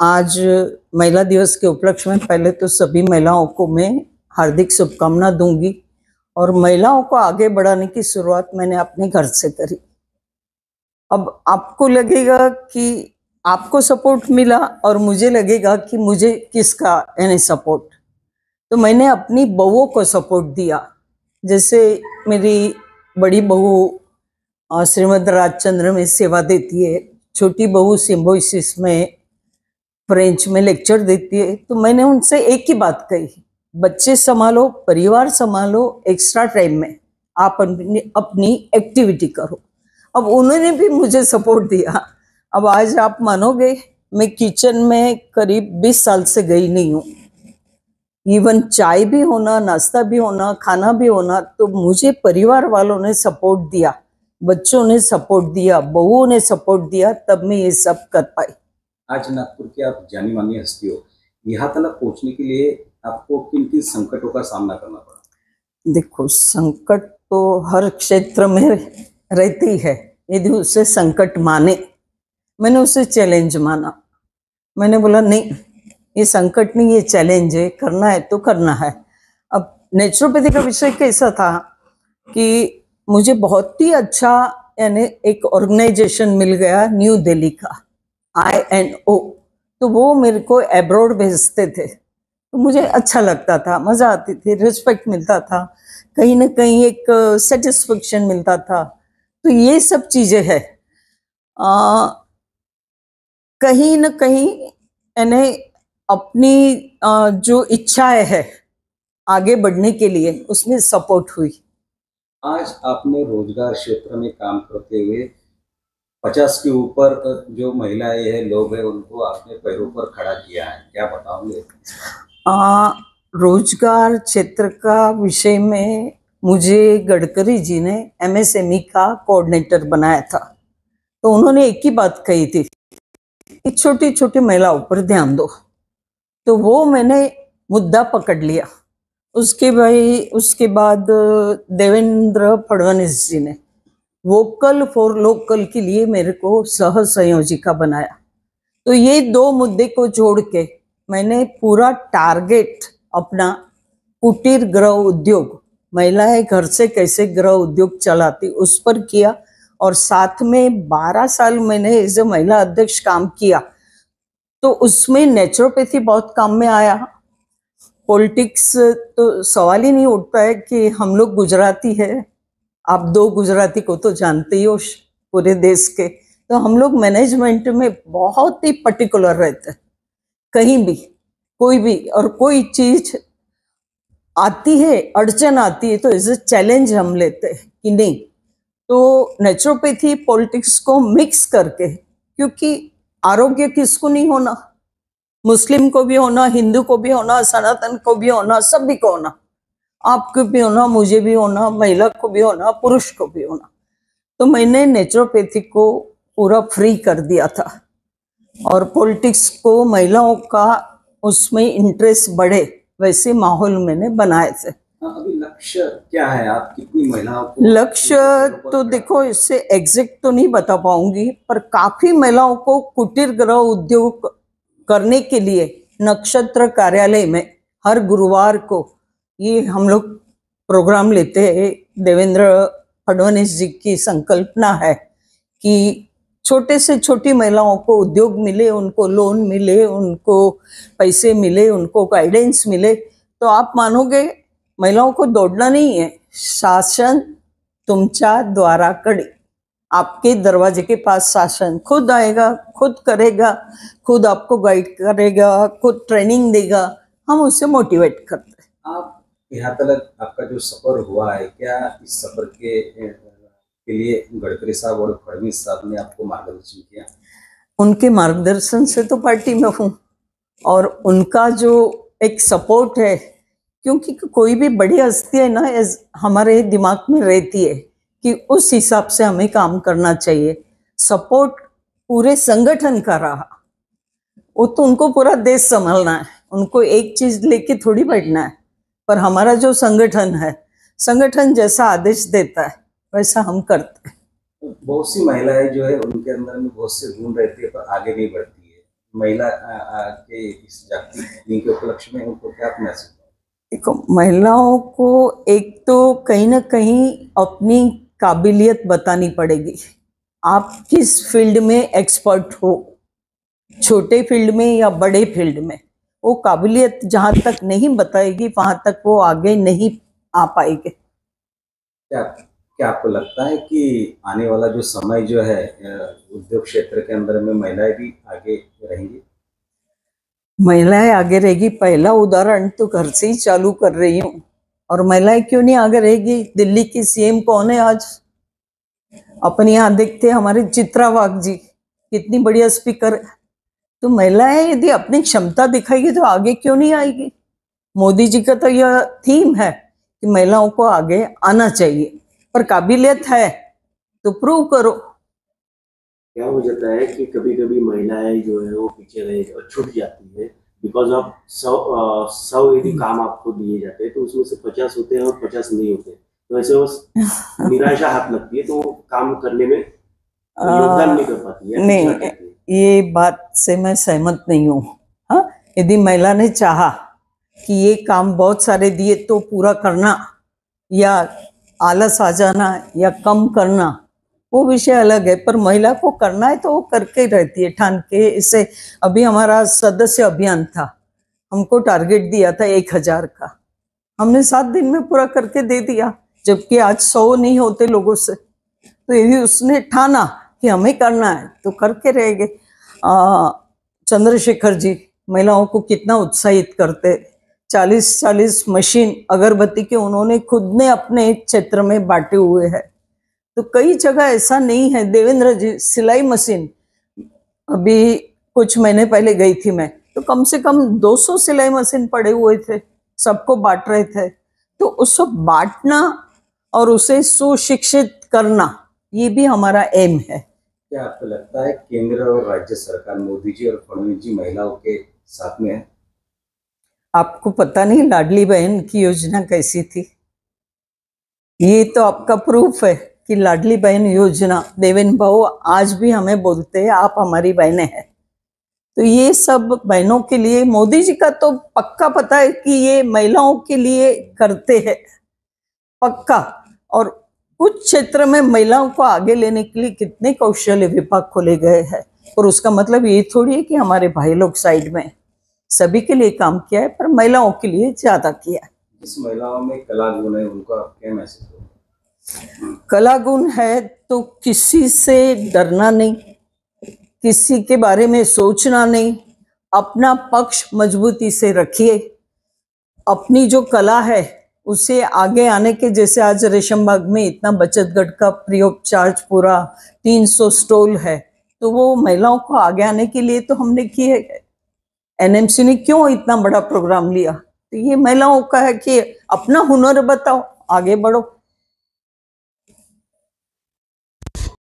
आज महिला दिवस के उपलक्ष्य में पहले तो सभी महिलाओं को मैं हार्दिक शुभकामना दूंगी। और महिलाओं को आगे बढ़ाने की शुरुआत मैंने अपने घर से करी। अब आपको लगेगा कि आपको सपोर्ट मिला और मुझे लगेगा कि मुझे किसका यानी सपोर्ट, तो मैंने अपनी बहुओं को सपोर्ट दिया। जैसे मेरी बड़ी बहू श्रीमद राजचंद्र में सेवा देती है, छोटी बहू सिम्बोसिस में फ्रेंच में लेक्चर देती है। तो मैंने उनसे एक ही बात कही, बच्चे संभालो, परिवार संभालो, एक्स्ट्रा टाइम में आप अपनी एक्टिविटी करो। अब उन्होंने भी मुझे सपोर्ट दिया। अब आज आप मानोगे, मैं किचन में करीब 20 साल से गई नहीं हूँ। इवन चाय भी होना, नाश्ता भी होना, खाना भी होना, तो मुझे परिवार वालों ने सपोर्ट दिया, बच्चों ने सपोर्ट दिया, बहुओं ने सपोर्ट दिया, तब मैं ये सब कर पाई। आज नागपुर की आप जानी मानी हस्ती हो, यहाँ तक पहुँचने के लिए आपको किन किन संकटों का सामना करना पड़ा? देखो, संकट तो हर क्षेत्र में रहती है। यदि उसे संकट माने, मैंने उसे चैलेंज माना। मैंने बोला नहीं, ये संकट नहीं, ये चैलेंज है, करना है तो करना है। अब नेचुरोपैथी का विषय कैसा था कि मुझे बहुत ही अच्छा यानी एक ऑर्गेनाइजेशन मिल गया न्यू दिल्ली का, INO। तो वो मेरे को एब्रॉड भेजते थे, तो मुझे अच्छा लगता था, मजा आती थी, रिस्पेक्ट मिलता था, कहीं ना कहीं एक सेटिस्फेक्शन मिलता था। तो ये सब चीजें है, कहीं ना कहीं यानी अपनी जो इच्छाएं है आगे बढ़ने के लिए, उसमें सपोर्ट हुई। आज आपने रोजगार क्षेत्र में काम करते हुए 50 के ऊपर जो महिलाएं हैं, लोग हैं, उनको आपने पैरों पर खड़ा किया है, क्या बताओगे? रोजगार क्षेत्र का विषय में मुझे गडकरी जी ने MSME का कोऑर्डिनेटर बनाया था। तो उन्होंने एक ही बात कही थी कि छोटी छोटी महिलाओं पर ध्यान दो। तो वो मैंने मुद्दा पकड़ लिया। उसके बाद देवेंद्र फडणवीस जी ने वोकल फॉर लोकल के लिए मेरे को सह संयोजिका बनाया। तो ये दो मुद्दे को जोड़ के मैंने पूरा टारगेट अपना कुटीर गृह उद्योग, महिलाएं घर से कैसे गृह उद्योग चलाती, उस पर किया। और साथ में 12 साल मैंने एज ए महिला अध्यक्ष काम किया। तो उसमें नेचुरोपैथी बहुत काम में आया। पॉलिटिक्स तो सवाल ही नहीं उठता है कि हम लोग गुजराती है, आप 2 गुजराती को तो जानते ही हो पूरे देश के। तो हम लोग मैनेजमेंट में बहुत ही पर्टिकुलर रहते हैं। कहीं भी कोई भी और कोई चीज आती है, अड़चन आती है, तो एज ए चैलेंज हम लेते हैं कि नहीं। तो नेचुरोपैथी पॉलिटिक्स को मिक्स करके, क्योंकि आरोग्य किसको नहीं होना, मुस्लिम को भी होना, हिंदू को भी होना, सनातन को भी होना, सभी को होना, आपको भी होना, मुझे भी होना, महिला को भी होना, पुरुष को भी होना। तो मैंने नेचुरोपैथी को पूरा फ्री कर दिया था। और पॉलिटिक्स को महिलाओं का उसमें इंटरेस्ट बढ़े, वैसे माहौल मैंने बनाए थे। अभी लक्ष्य क्या है, आप कितनी महिलाओं को? लक्ष्य तो देखो, इससे एग्जैक्ट तो नहीं बता पाऊंगी, पर काफी महिलाओं को कुटीर गृह उद्योग करने के लिए नक्षत्र कार्यालय में हर गुरुवार को ये हम लोग प्रोग्राम लेते हैं। देवेंद्र फडणवीस जी की संकल्पना है कि छोटे से छोटी महिलाओं को उद्योग मिले, उनको लोन मिले, उनको पैसे मिले, उनको गाइडेंस मिले। तो आप मानोगे, महिलाओं को दौड़ना नहीं है, शासन तुमच्या द्वाराकडे, आपके दरवाजे के पास शासन खुद आएगा, खुद करेगा, खुद आपको गाइड करेगा, खुद ट्रेनिंग देगा। हम उससे मोटिवेट करते हैं। आप यहाँ तक आपका जो सफर हुआ है, क्या इस सफर के लिए गडकरी साहब और फडणवीस साहब ने आपको मार्गदर्शन किया? उनके मार्गदर्शन से तो पार्टी में हूँ, और उनका जो एक सपोर्ट है, क्योंकि कोई भी बड़ी हस्ती है ना, हमारे दिमाग में रहती है कि उस हिसाब से हमें काम करना चाहिए। सपोर्ट पूरे संगठन का रहा। वो तो उनको पूरा देश संभालना है, उनको एक चीज लेके थोड़ी बैठना है। पर हमारा जो संगठन है, संगठन जैसा आदेश देता है वैसा हम करते हैं। बहुत सी महिलाएं जो है, उनके अंदर में बहुत से गुण रहते हैं, पर आगे नहीं बढ़ती है। महिला के इस जागतिक दिन के उपलक्ष्य में उनको क्या मैसेज? देखो, महिलाओं को एक तो कहीं ना कहीं अपनी काबिलियत बतानी पड़ेगी। आप किस फील्ड में एक्सपर्ट हो, छोटे फील्ड में या बड़े फील्ड में, वो काबिलियत जहाँ तक नहीं बताएगी वहां तक वो आगे नहीं आ पाएगी। क्या क्या आपको लगता है कि आने वाला जो समय जो है उद्योग क्षेत्र के अंदर में महिलाएं भी आगे रहेंगी? महिलाएं आगे रहेगी, पहला उदाहरण तो घर से ही चालू कर रही हूँ। और महिलाएं क्यों नहीं आगे रहेगी? दिल्ली की सीएम कौन है आज? अपन यहाँ देखते हैं हमारे चित्रा वाघ जी, कितनी बढ़िया स्पीकर है। तो महिलाएं यदि अपनी क्षमता दिखाएगी तो आगे क्यों नहीं आएगी? मोदी जी का तो यह थीम है कि महिलाओं को आगे आना चाहिए, पर काबिलियत है तो प्रूव करो। क्या हो जाता है कि कभी कभी महिलाएं जो है वो पीछे रह और छूट जाती है बिकॉज ऑफ 100 यदि काम आपको दिए जाते हैं तो उसमें से 50 होते हैं और 50 नहीं होते, तो ऐसे वो निराशा हाथ लगती है, तो वो काम करने में योगदान नहीं कर पाती है। नहीं, ये बात से मैं सहमत नहीं हूँ। हाँ, यदि महिला ने चाहा कि ये काम बहुत सारे दिए तो पूरा करना, या आलस आ जाना या कम करना, वो विषय अलग है। पर महिला को करना है तो वो करके रहती है ठान के। इसे अभी हमारा सदस्य अभियान था, हमको टारगेट दिया था 1000 का, हमने 7 दिन में पूरा करके दे दिया, जबकि आज 100 नहीं होते लोगों से। तो यही उसने ठाना कि हमें करना है तो करके रहेंगे। चंद्रशेखर जी महिलाओं को कितना उत्साहित करते, 40-40 मशीन अगरबत्ती के उन्होंने खुद ने अपने क्षेत्र में बांटे हुए हैं। तो कई जगह ऐसा नहीं है। देवेंद्र जी सिलाई मशीन, अभी कुछ महीने पहले गई थी मैं, तो कम से कम 200 सिलाई मशीन पड़े हुए थे, सबको बांट रहे थे। तो उसको बांटना और उसे सुशिक्षित करना, ये भी हमारा एम है। क्या आपको लगता है केंद्र और राज्य सरकार, मोदी जी और फडणवीस जी महिलाओं के साथ में है? आपको पता नहीं लाडली बहन की योजना कैसी थी? ये तो आपका प्रूफ है कि लाडली बहन योजना, देवेंद्र भाऊ आज भी हमें बोलते हैं आप हमारी बहनें हैं। तो ये सब बहनों के लिए, मोदी जी का तो पक्का पता है कि ये महिलाओं के लिए करते हैं, पक्का। और कुछ क्षेत्र में महिलाओं को आगे लेने के लिए कितने कौशल्य विभाग खोले गए हैं। और उसका मतलब ये थोड़ी है कि हमारे भाई लोग साइड में सभी के लिए काम किया है, पर महिलाओं के लिए ज्यादा किया है। जिस महिलाओं में कला गुण है उनको आप क्या मैसेज दो? कला गुण है तो किसी से डरना नहीं, किसी के बारे में सोचना नहीं, अपना पक्ष मजबूती से रखिए। अपनी जो कला है उसे आगे आने के, जैसे आज रेशमबाग में इतना बचत गढ़ का प्रयोग चार्ज पूरा 300 स्टॉल है, तो वो महिलाओं को आगे आने के लिए तो हमने किए। एनएमसी ने क्यों इतना बड़ा प्रोग्राम लिया? तो ये महिलाओं का है कि अपना हुनर बताओ, आगे बढ़ो।